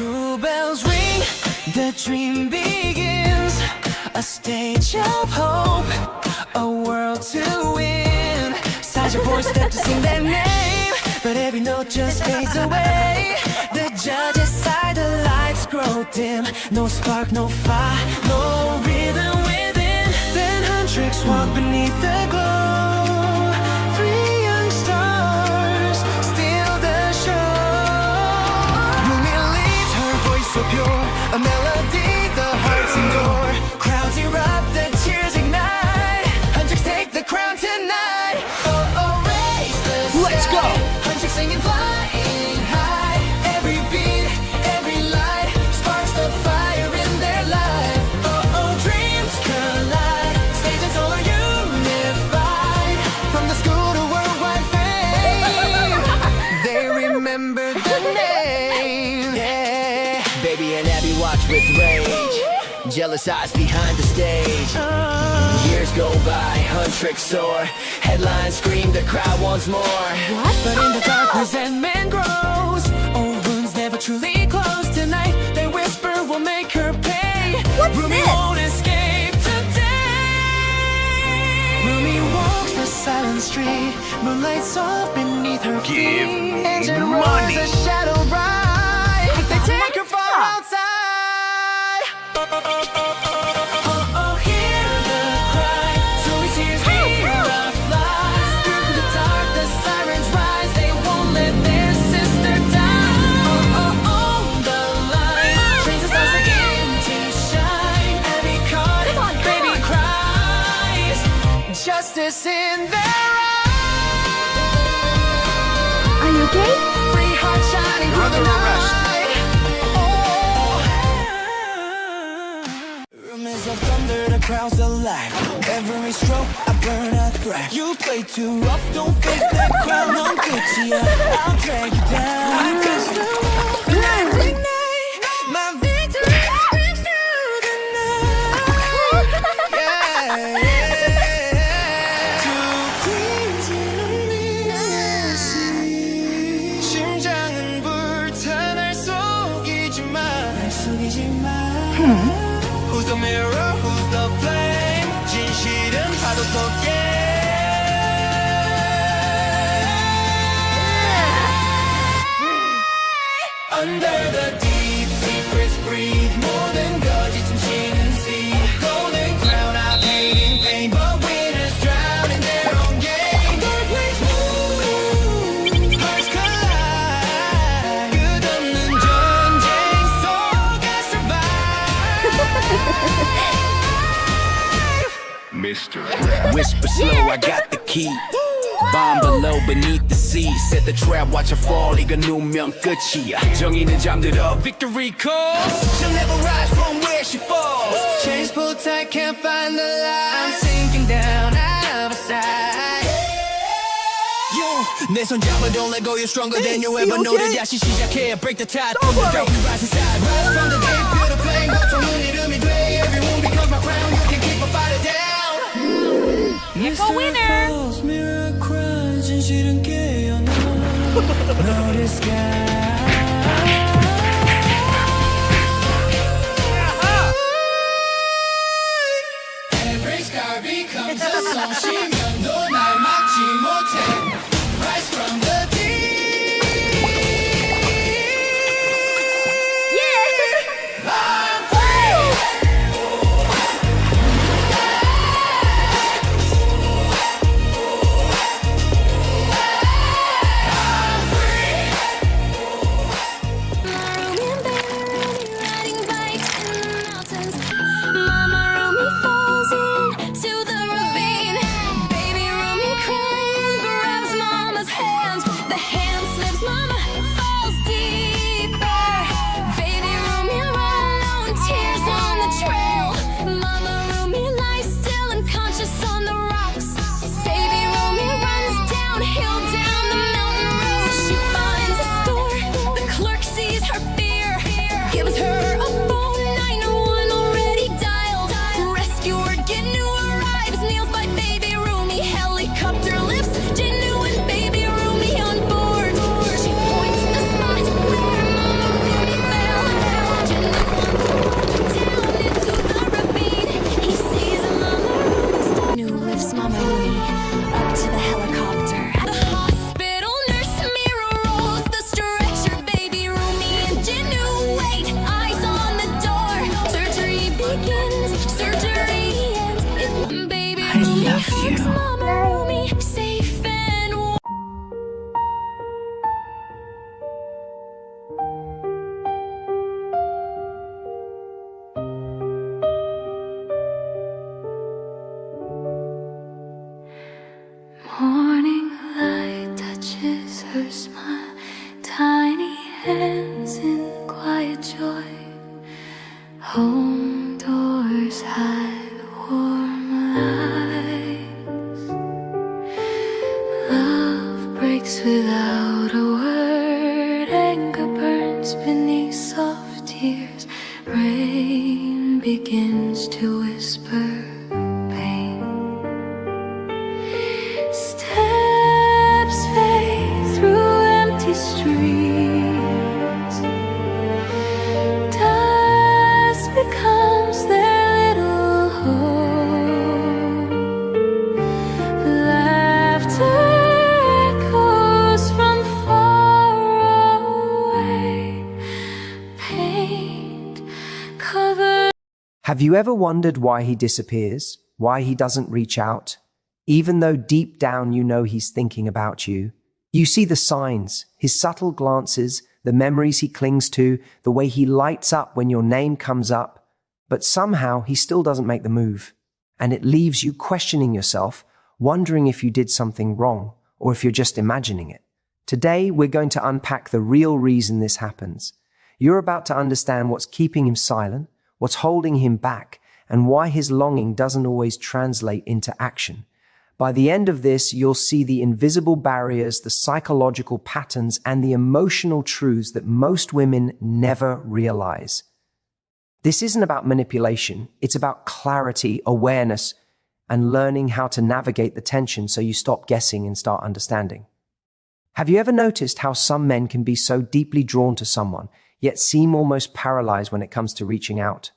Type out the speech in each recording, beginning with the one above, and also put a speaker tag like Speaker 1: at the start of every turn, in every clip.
Speaker 1: School bells ring, the dream begins. A stage of hope, a world to win. Sasha boys step to sing their name, but every note just fades away. The judges sigh, the lights grow dim. No spark, no fire, no rhythm within. Then Huntrix walk beneath the glow. Three young stars steal the show. Rumi leads, her voice so pure, a melody the hearts endure. Crowds erupt, the cheers ignite. Huntrix take the crown tonight. Oh, oh, raise the sky.
Speaker 2: Let's go.
Speaker 1: Huntrix singing, flying high. Every beat, every light sparks the fire in their life. Oh, oh, dreams collide. Stages all are unified. From the school to worldwide fame, they remember the name. Yeah.
Speaker 2: Baby and Abby watch with rage. Jealous eyes behind the stage. Years go by, Huntrix soar. Headlines scream, the crowd wants more.
Speaker 1: But in the dark, resentment grows. Old wounds never truly close. Tonight, they whisper will make her pay.
Speaker 3: What's
Speaker 1: Rumi
Speaker 3: this?
Speaker 1: won't escape today. Rumi walks the silent street. Moonlight soft beneath her feet.
Speaker 4: Give me
Speaker 1: Engine
Speaker 4: money.
Speaker 1: roars, a shadow ride. They take her far outside. Oh, oh, hear the cry. Zoe's tears Mira flies. Through the dark, the sirens rise. They won't let their sister die. Oh, oh, on the line. Trains the stars begin to shine. Abby caught, baby cries. Justice in their eyes.
Speaker 3: Are you okay?
Speaker 1: Free heart shining through the
Speaker 4: Under arrest.
Speaker 1: night. Rumors of thunder, the crowd's alive. Every stroke, I burn a threat. You play too rough, don't fake that crown. I'm Gucci, I'll drag you down. I touch the wall, lights ignite. My victory screams through the night. Yeah, yeah. Two queens in a mist. 심장은 불타 날 속이지 마. Who's the mirror? Who's the flame? 진실은 파도 속에. Under the deep, secrets breathe. 모든 거짓 숨쉬는 sea. Golden crown, I paid in pain, but winners drown in their own game. Dark waves move, hearts collide. 끝없는 전쟁 속에 survive.
Speaker 4: Mr.
Speaker 2: Whisper slow, I got the key. Bomb below, beneath the sea. Set the trap, watch her fall. 이거 누면 끝이야. 정의는 잠들어. Victory calls.
Speaker 1: She'll never rise from where she falls. Chains pulled tight, can't find the light. I'm sinking down out of sight. 내 손 잡아, don't let go. You're stronger than you ever know. 다시 시작해, break the tide. From the dark, we rise inside. Rise from the deep, feel the flame. 고통은 이름이 돼. Every wound becomes my crown. You can keep a fighter down.
Speaker 3: Echo winner.
Speaker 1: Mira cries, 진실은 깨어나. Notice Every scar becomes a song. 쉬면도 날 막지 못해. Rise from the deep.
Speaker 3: Yeah.
Speaker 1: I'm free. I'm free. soft tears. Rain begins to whisper pain. Steps fade through empty streets. Dust becomes their little home. Laughter echoes from far away. Paint covered.
Speaker 4: Have you ever wondered why he disappears? Why he doesn't reach out? Even though deep down you know he's thinking about you. You see the signs, his subtle glances, the memories he clings to, the way he lights up when your name comes up. But somehow he still doesn't make the move. And it leaves you questioning yourself, wondering if you did something wrong or if you're just imagining it. Today, we're going to unpack the real reason this happens. You're about to understand what's keeping him silent, what's holding him back, and why his longing doesn't always translate into action. By the end of this, you'll see the invisible barriers, the psychological patterns, and the emotional truths that most women never realize. This isn't about manipulation. It's about clarity, awareness, and learning how to navigate the tension so you stop guessing and start understanding. Have you ever noticed how some men can be so deeply drawn to someone, yet seem almost paralyzed when it comes to reaching out?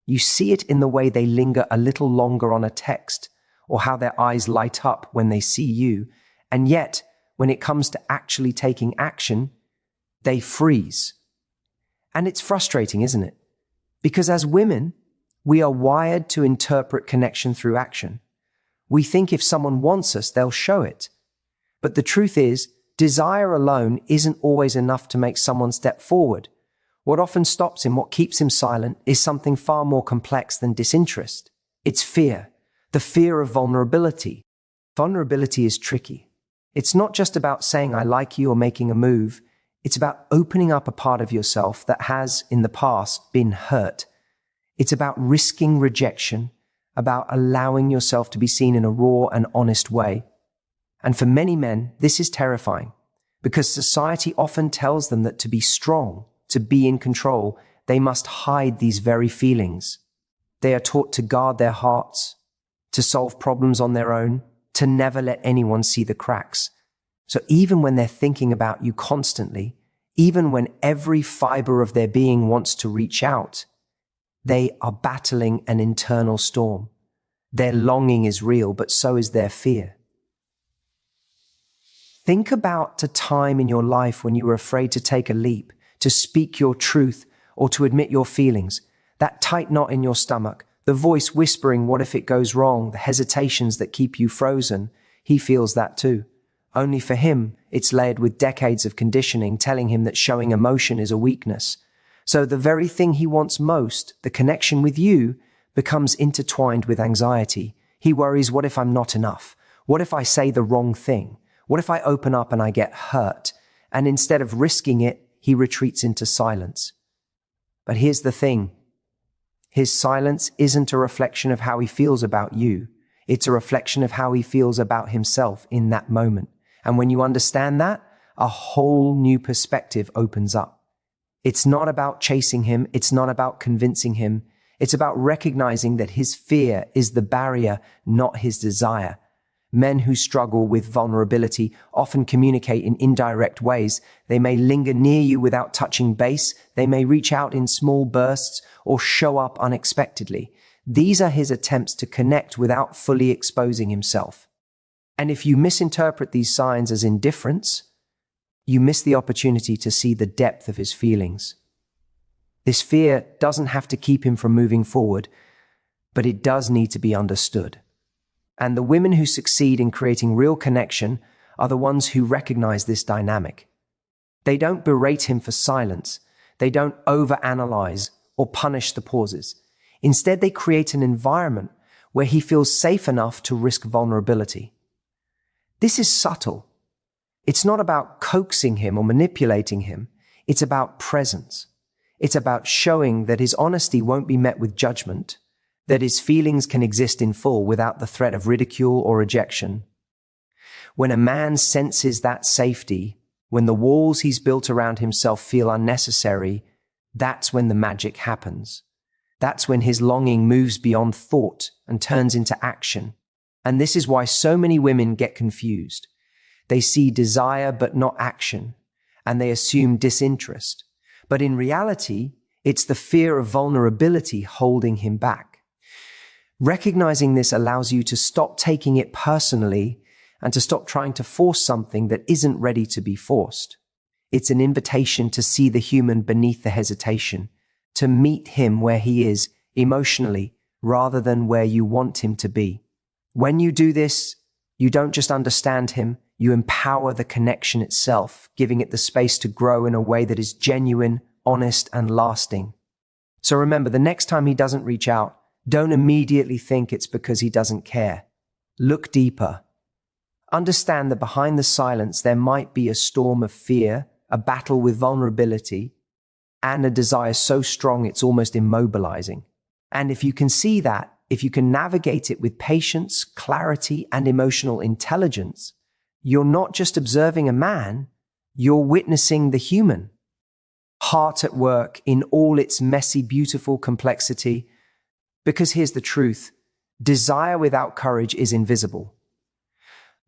Speaker 4: You see it in the way they linger a little longer on a text, or how their eyes light up when they see you, and yet, when it comes to actually taking action, they freeze. And it's frustrating, isn't it? Because as women, we are wired to interpret connection through action. We think if someone wants us, they'll show it. But the truth is, desire alone isn't always enough to make someone step forward. What often stops him, what keeps him silent, is something far more complex than disinterest. It's fear. The fear of vulnerability. Vulnerability is tricky. It's not just about saying I like you or making a move. It's about opening up a part of yourself that has, in the past, been hurt. It's about risking rejection, about allowing yourself to be seen in a raw and honest way. And for many men, this is terrifying, because society often tells them that to be strong, to be in control, they must hide these very feelings. They are taught to guard their hearts, to solve problems on their own, to never let anyone see the cracks. So even when they're thinking about you constantly, even when every fiber of their being wants to reach out, they are battling an internal storm. Their longing is real, but so is their fear. Think about a time in your life when you were afraid to take a leap, to speak your truth, or to admit your feelings. That tight knot in your stomach, the voice whispering, what if it goes wrong, the hesitations that keep you frozen. He feels that too. Only for him, it's layered with decades of conditioning telling him that showing emotion is a weakness. So the very thing he wants most, the connection with you, becomes intertwined with anxiety. He worries, what if I'm not enough? What if I say the wrong thing? What if I open up and I get hurt? And instead of risking it, he retreats into silence. But here's the thing. His silence isn't a reflection of how he feels about you. It's a reflection of how he feels about himself in that moment. And when you understand that, a whole new perspective opens up. It's not about chasing him. It's not about convincing him. It's about recognizing that his fear is the barrier, not his desire. Men who struggle with vulnerability often communicate in indirect ways. They may linger near you without touching base. They may reach out in small bursts or show up unexpectedly. These are his attempts to connect without fully exposing himself. And if you misinterpret these signs as indifference, you miss the opportunity to see the depth of his feelings. This fear doesn't have to keep him from moving forward, but it does need to be understood. And the women who succeed in creating real connection are the ones who recognize this dynamic. They don't berate him for silence. They don't overanalyze or punish the pauses. Instead, they create an environment where he feels safe enough to risk vulnerability. This is subtle. It's not about coaxing him or manipulating him. It's about presence. It's about showing that his honesty won't be met with judgment, that his feelings can exist in full without the threat of ridicule or rejection. When a man senses that safety, when the walls he's built around himself feel unnecessary, That's when the magic happens. That's when his longing moves beyond thought and turns into action. And this is why so many women get confused. They see desire but not action, and they assume disinterest. But in reality, it's the fear of vulnerability holding him back. Recognizing this allows you to stop taking it personally and to stop trying to force something that isn't ready to be forced. It's an invitation to see the human beneath the hesitation, to meet him where he is emotionally rather than where you want him to be. When you do this, you don't just understand him, you empower the connection itself, giving it the space to grow in a way that is genuine, honest, and lasting. So remember, the next time he doesn't reach out, don't immediately think it's because he doesn't care. Look deeper. Understand that behind the silence there might be a storm of fear, a battle with vulnerability, and a desire so strong it's almost immobilizing. And if you can see that, if you can navigate it with patience, clarity, and emotional intelligence, you're not just observing a man, you're witnessing the human. Heart at work in all its messy, beautiful complexity. Because here's the truth, desire without courage is invisible.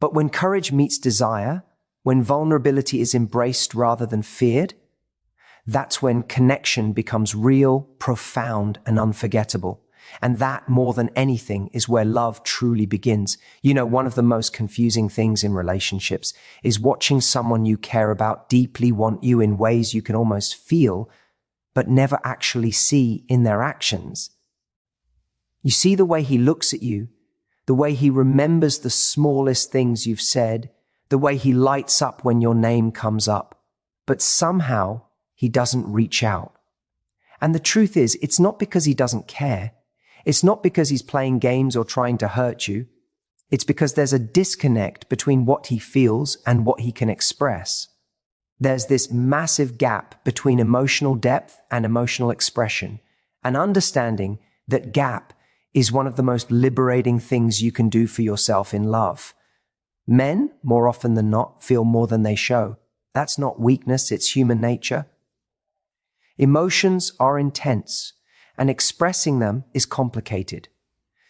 Speaker 4: But when courage meets desire, when vulnerability is embraced rather than feared, that's when connection becomes real, profound, and unforgettable. And that, more than anything, is where love truly begins. You know, one of the most confusing things in relationships is watching someone you care about deeply want you in ways you can almost feel, but never actually see in their actions. You see the way he looks at you, the way he remembers the smallest things you've said, the way he lights up when your name comes up, but somehow he doesn't reach out. And the truth is, it's not because he doesn't care. It's not because he's playing games or trying to hurt you. It's because there's a disconnect between what he feels and what he can express. There's this massive gap between emotional depth and emotional expression, and understanding that gap is one of the most liberating things you can do for yourself in love. Men, more often than not, feel more than they show. That's not weakness, it's human nature. Emotions are intense, and expressing them is complicated.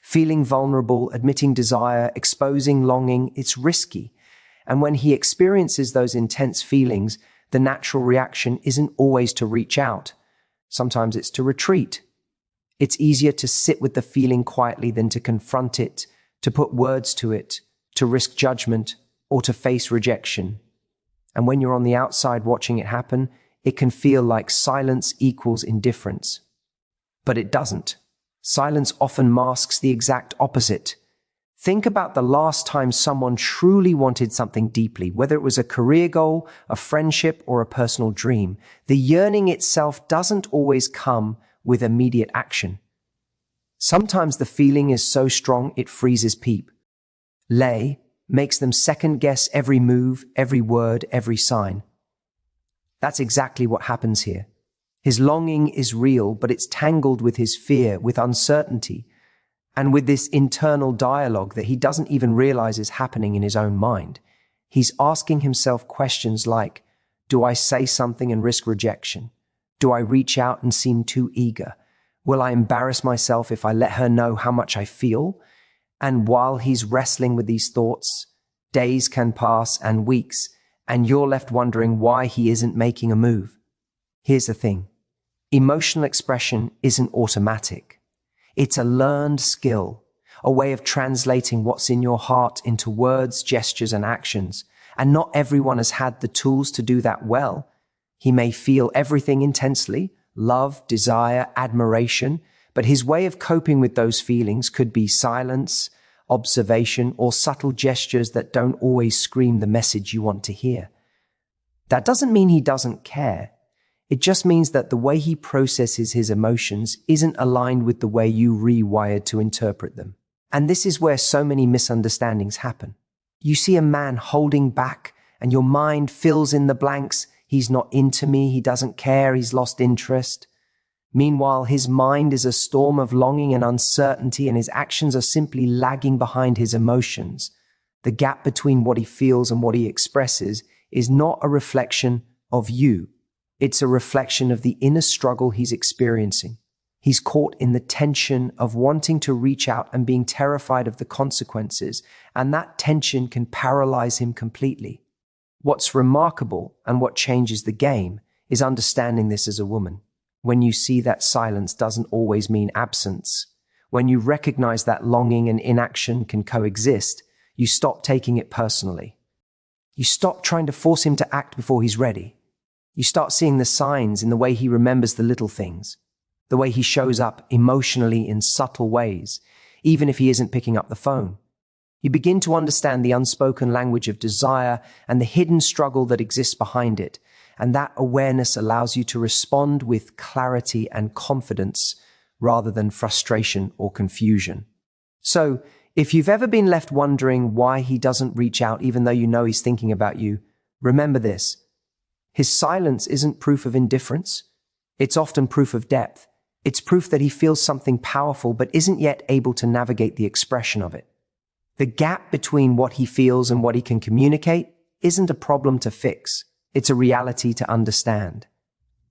Speaker 4: Feeling vulnerable, admitting desire, exposing longing, it's risky. And when he experiences those intense feelings, the natural reaction isn't always to reach out. Sometimes it's to retreat. It's easier to sit with the feeling quietly than to confront it, to put words to it, to risk judgment, or to face rejection. And when you're on the outside watching it happen, it can feel like silence equals indifference. But it doesn't. Silence often masks the exact opposite. Think about the last time someone truly wanted something deeply, whether it was a career goal, a friendship, or a personal dream. The yearning itself doesn't always come with immediate action. Sometimes the feeling is so strong it freezes people. Makes them second-guess every move, every word, every sign. That's exactly what happens here. His longing is real, but it's tangled with his fear, with uncertainty, and with this internal dialogue that he doesn't even realize is happening in his own mind. He's asking himself questions like, do I say something and risk rejection? Do I reach out and seem too eager? Will I embarrass myself if I let her know how much I feel? And while he's wrestling with these thoughts, days can pass and weeks, and you're left wondering why he isn't making a move. Here's the thing. Emotional expression isn't automatic. It's a learned skill, a way of translating what's in your heart into words, gestures, and actions. And not everyone has had the tools to do that well. He may feel everything intensely, love, desire, admiration, but his way of coping with those feelings could be silence, observation, or subtle gestures that don't always scream the message you want to hear. That doesn't mean he doesn't care. It just means that the way he processes his emotions isn't aligned with the way you rewired to interpret them. And this is where so many misunderstandings happen. You see a man holding back, and your mind fills in the blanks. He's not into me, he doesn't care, he's lost interest. Meanwhile, his mind is a storm of longing and uncertainty, and his actions are simply lagging behind his emotions. The gap between what he feels and what he expresses is not a reflection of you. It's a reflection of the inner struggle he's experiencing. He's caught in the tension of wanting to reach out and being terrified of the consequences, and that tension can paralyze him completely. What's remarkable and what changes the game is understanding this as a woman. When you see that silence doesn't always mean absence, when you recognize that longing and inaction can coexist, you stop taking it personally. You stop trying to force him to act before he's ready. You start seeing the signs in the way he remembers the little things, the way he shows up emotionally in subtle ways, even if he isn't picking up the phone. You begin to understand the unspoken language of desire and the hidden struggle that exists behind it, and that awareness allows you to respond with clarity and confidence rather than frustration or confusion. So, if you've ever been left wondering why he doesn't reach out even though you know he's thinking about you, remember this. His silence isn't proof of indifference. It's often proof of depth. It's proof that he feels something powerful but isn't yet able to navigate the expression of it. The gap between what he feels and what he can communicate isn't a problem to fix. It's a reality to understand.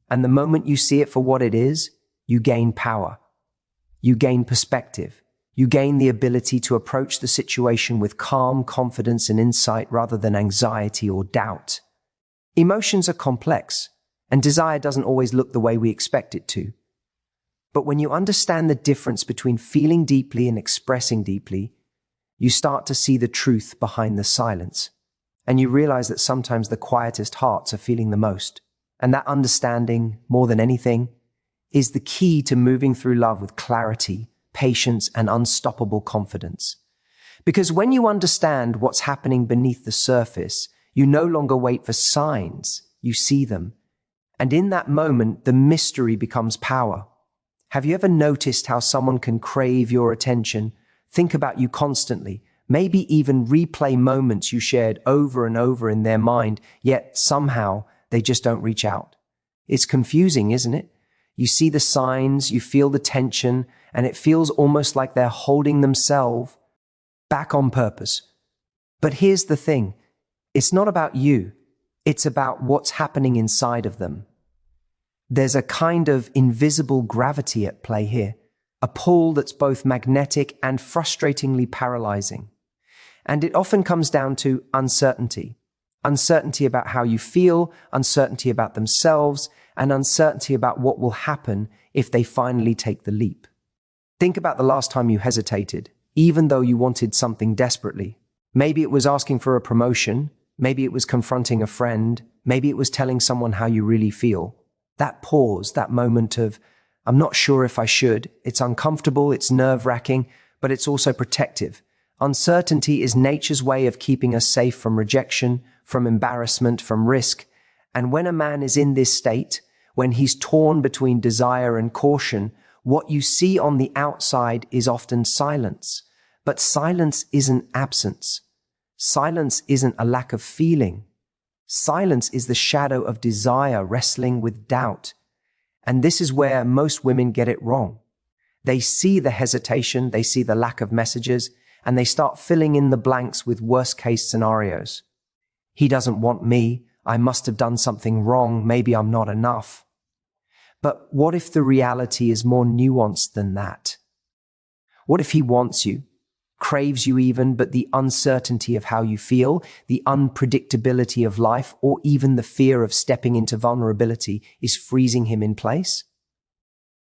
Speaker 4: And the moment you see it for what it is, you gain power. You gain perspective. You gain the ability to approach the situation with calm confidence and insight rather than anxiety or doubt. Emotions are complex, and desire doesn't always look the way we expect it to. But when you understand the difference between feeling deeply and expressing deeply, you start to see the truth behind the silence. And you realize that sometimes the quietest hearts are feeling the most. And that understanding, more than anything, is the key to moving through love with clarity, patience, and unstoppable confidence. Because when you understand what's happening beneath the surface, you no longer wait for signs, you see them. And in that moment, the mystery becomes power. Have you ever noticed how someone can crave your attention, think about you constantly, maybe even replay moments you shared over and over in their mind, yet somehow they just don't reach out? It's confusing, isn't it? You see the signs, you feel the tension, and it feels almost like they're holding themselves back on purpose. But here's the thing. It's not about you. It's about what's happening inside of them. There's a kind of invisible gravity at play here, a pull that's both magnetic and frustratingly paralyzing. And it often comes down to uncertainty. Uncertainty about how you feel, uncertainty about themselves, and uncertainty about what will happen if they finally take the leap. Think about the last time you hesitated, even though you wanted something desperately. Maybe it was asking for a promotion, maybe it was confronting a friend, maybe it was telling someone how you really feel. That pause, that moment of, I'm not sure if I should, it's uncomfortable, it's nerve-wracking, but it's also protective. Uncertainty is nature's way of keeping us safe from rejection, from embarrassment, from risk. And when a man is in this state, when he's torn between desire and caution, what you see on the outside is often silence. But silence isn't absence. Silence isn't a lack of feeling. Silence is the shadow of desire wrestling with doubt. And this is where most women get it wrong. They see the hesitation, they see the lack of messages, and they start filling in the blanks with worst-case scenarios. He doesn't want me. I must have done something wrong. Maybe I'm not enough. But what if the reality is more nuanced than that? What if he wants you, craves you even, but the uncertainty of how you feel, the unpredictability of life, or even the fear of stepping into vulnerability is freezing him in place?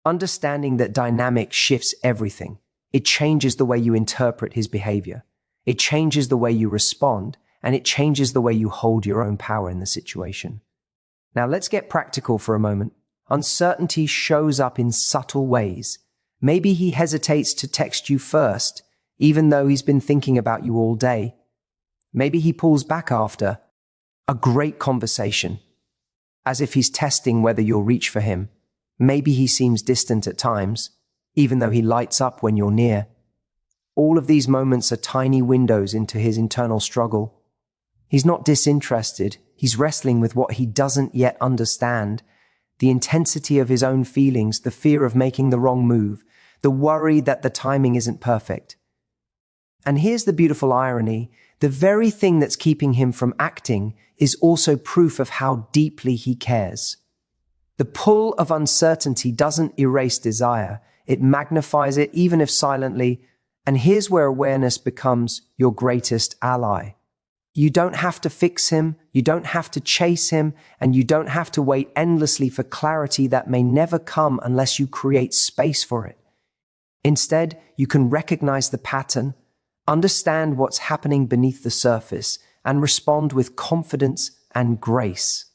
Speaker 4: Understanding that dynamic shifts everything. It changes the way you interpret his behavior. It changes the way you respond, and it changes the way you hold your own power in the situation. Now let's get practical for a moment. Uncertainty shows up in subtle ways. Maybe he hesitates to text you first, even though he's been thinking about you all day. Maybe he pulls back after a great conversation, as if he's testing whether you'll reach for him. Maybe he seems distant at times, even though he lights up when you're near. All of these moments are tiny windows into his internal struggle. He's not disinterested. He's wrestling with what he doesn't yet understand. The intensity of his own feelings, the fear of making the wrong move, the worry that the timing isn't perfect. And here's the beautiful irony. The very thing that's keeping him from acting is also proof of how deeply he cares. The pull of uncertainty doesn't erase desire, it magnifies it, even if silently, and here's where awareness becomes your greatest ally. You don't have to fix him, you don't have to chase him, and you don't have to wait endlessly for clarity that may never come unless you create space for it. Instead, you can recognize the pattern, understand what's happening beneath the surface, and respond with confidence and grace.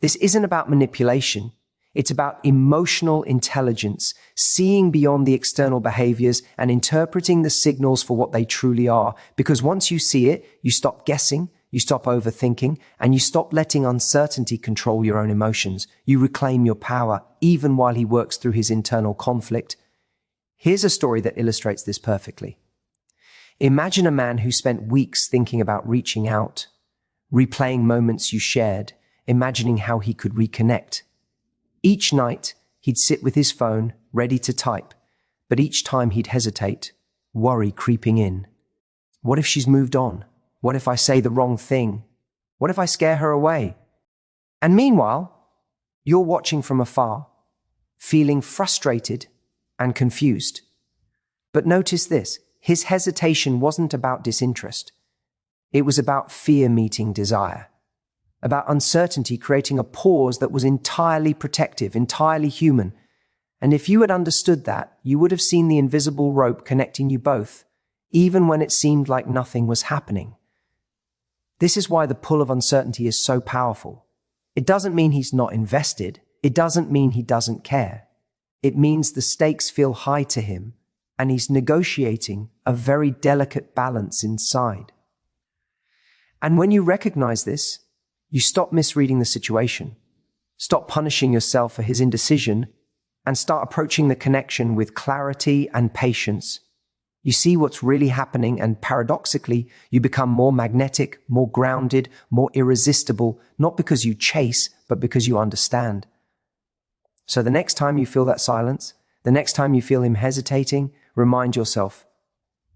Speaker 4: This isn't about manipulation. It's about emotional intelligence, seeing beyond the external behaviors and interpreting the signals for what they truly are. Because once you see it, you stop guessing, you stop overthinking, and you stop letting uncertainty control your own emotions. You reclaim your power, even while he works through his internal conflict. Here's a story that illustrates this perfectly. Imagine a man who spent weeks thinking about reaching out, replaying moments you shared, imagining how he could reconnect. Each night, he'd sit with his phone, ready to type, but each time he'd hesitate, worry creeping in. What if she's moved on? What if I say the wrong thing? What if I scare her away? And meanwhile, you're watching from afar, feeling frustrated and confused. But notice this, his hesitation wasn't about disinterest. It was about fear meeting desire. About uncertainty creating a pause that was entirely protective, entirely human. And if you had understood that, you would have seen the invisible rope connecting you both, even when it seemed like nothing was happening. This is why the pull of uncertainty is so powerful. It doesn't mean he's not invested. It doesn't mean he doesn't care. It means the stakes feel high to him, and he's negotiating a very delicate balance inside. And when you recognize this, you stop misreading the situation, stop punishing yourself for his indecision, and start approaching the connection with clarity and patience. You see what's really happening, and paradoxically, you become more magnetic, more grounded, more irresistible, not because you chase, but because you understand. So the next time you feel that silence, the next time you feel him hesitating, remind yourself,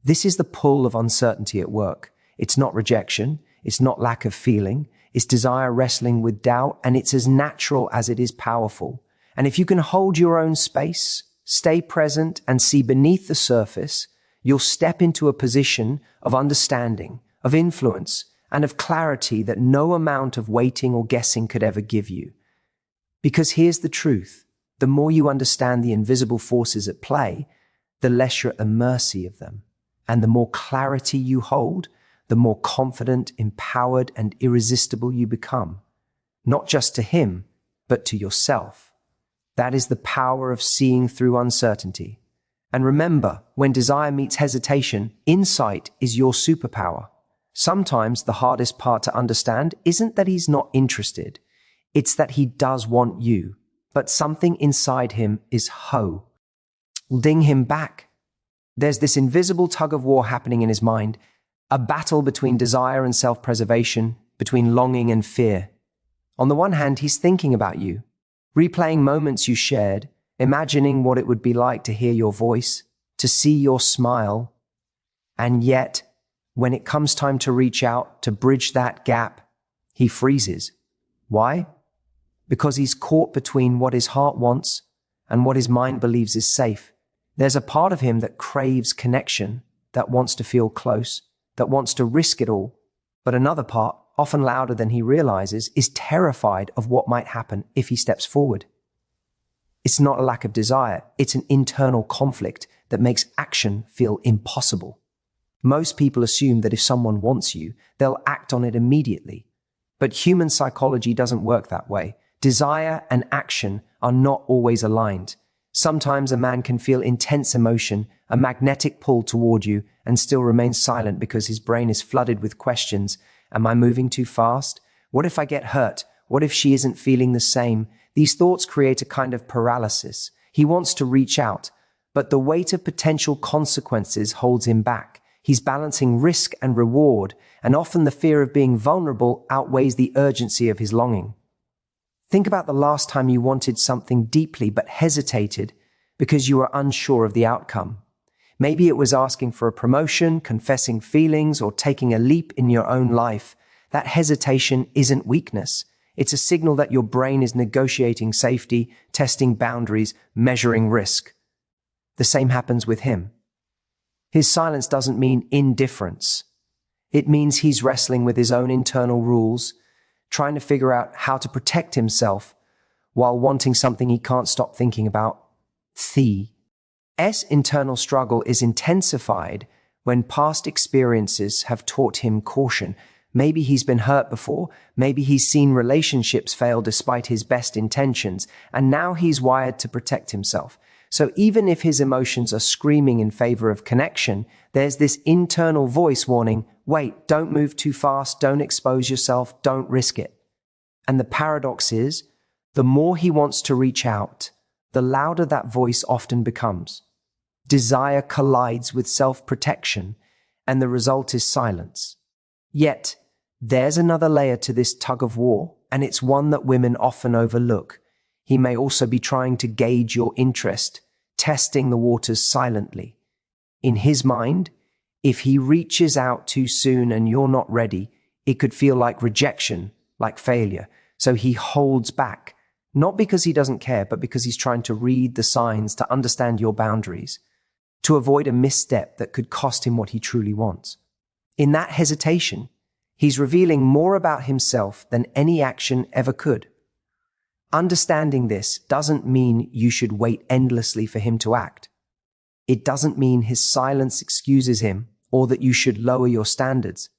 Speaker 4: this is the pull of uncertainty at work. It's not rejection, it's not lack of feeling, it's desire wrestling with doubt, and it's as natural as it is powerful. And if you can hold your own space, stay present, and see beneath the surface, you'll step into a position of understanding, of influence, and of clarity that no amount of waiting or guessing could ever give you. Because here's the truth, the more you understand the invisible forces at play, the less you're at the mercy of them. And the more clarity you hold, the more confident, empowered, and irresistible you become. Not just to him, but to yourself. That is the power of seeing through uncertainty. And remember, when desire meets hesitation, insight is your superpower. Sometimes the hardest part to understand isn't that he's not interested. It's that he does want you, but something inside him is holding him back. There's this invisible tug of war happening in his mind, a battle between desire and self-preservation, between longing and fear. On the one hand, he's thinking about you, replaying moments you shared, imagining what it would be like to hear your voice, to see your smile. And yet, when it comes time to reach out, to bridge that gap, he freezes. Why? Because he's caught between what his heart wants and what his mind believes is safe. There's a part of him that craves connection, that wants to feel close, that wants to risk it all. But another part, often louder than he realizes, is terrified of what might happen if he steps forward. It's not a lack of desire, it's an internal conflict that makes action feel impossible. Most people assume that if someone wants you, they'll act on it immediately. But human psychology doesn't work that way. Desire and action are not always aligned. Sometimes a man can feel intense emotion, a magnetic pull toward you, and still remain silent because his brain is flooded with questions. Am I moving too fast? What if I get hurt? What if she isn't feeling the same? These thoughts create a kind of paralysis. He wants to reach out, but the weight of potential consequences holds him back. He's balancing risk and reward, and often the fear of being vulnerable outweighs the urgency of his longing. Think about the last time you wanted something deeply but hesitated because you were unsure of the outcome. Maybe it was asking for a promotion, confessing feelings, or taking a leap in your own life. That hesitation isn't weakness. It's a signal that your brain is negotiating safety, testing boundaries, measuring risk. The same happens with him. His silence doesn't mean indifference. It means he's wrestling with his own internal rules, trying to figure out how to protect himself while wanting something he can't stop thinking about. S internal struggle is intensified when past experiences have taught him caution. Maybe he's been hurt before, maybe he's seen relationships fail despite his best intentions, and now he's wired to protect himself. So even if his emotions are screaming in favor of connection, there's this internal voice warning, wait, don't move too fast, don't expose yourself, don't risk it. And the paradox is, the more he wants to reach out, the louder that voice often becomes. Desire collides with self-protection, and the result is silence. Yet, there's another layer to this tug of war, and it's one that women often overlook. He may also be trying to gauge your interest, testing the waters silently. In his mind, if he reaches out too soon and you're not ready, it could feel like rejection, like failure. So he holds back, not because he doesn't care, but because he's trying to read the signs, to understand your boundaries, to avoid a misstep that could cost him what he truly wants. In that hesitation, he's revealing more about himself than any action ever could. Understanding this doesn't mean you should wait endlessly for him to act. It doesn't mean his silence excuses him or that you should lower your standards.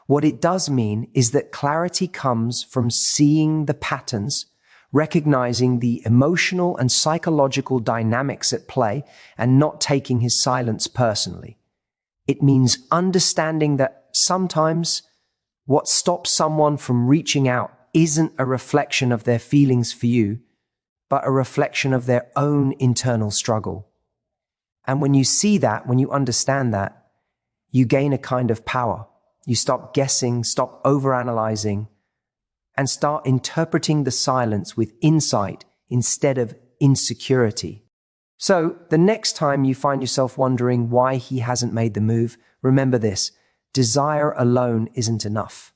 Speaker 4: What it does mean is that clarity comes from seeing the patterns, recognizing the emotional and psychological dynamics at play, and not taking his silence personally. It means understanding that sometimes what stops someone from reaching out isn't a reflection of their feelings for you, but a reflection of their own internal struggle. And when you see that, when you understand that, you gain a kind of power. You stop guessing, stop overanalyzing, and start interpreting the silence with insight instead of insecurity. So, the next time you find yourself wondering why he hasn't made the move, remember this: desire alone isn't enough.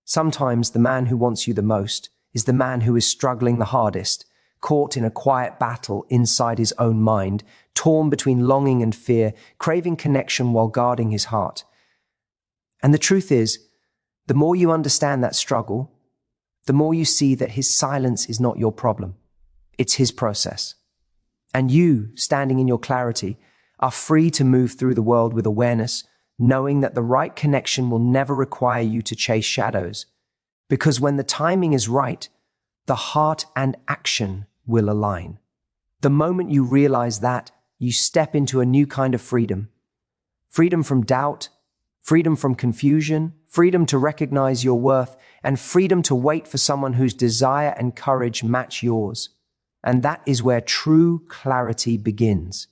Speaker 4: Sometimes the man who wants you the most is the man who is struggling the hardest, caught in a quiet battle inside his own mind, torn between longing and fear, craving connection while guarding his heart. And the truth is, the more you understand that struggle, the more you see that his silence is not your problem. It's his process. And you, standing in your clarity, are free to move through the world with awareness, knowing that the right connection will never require you to chase shadows. Because when the timing is right, the heart and action will align. The moment you realize that, you step into a new kind of freedom. Freedom from doubt, freedom from confusion, freedom to recognize your worth, and freedom to wait for someone whose desire and courage match yours. And that is where true clarity begins.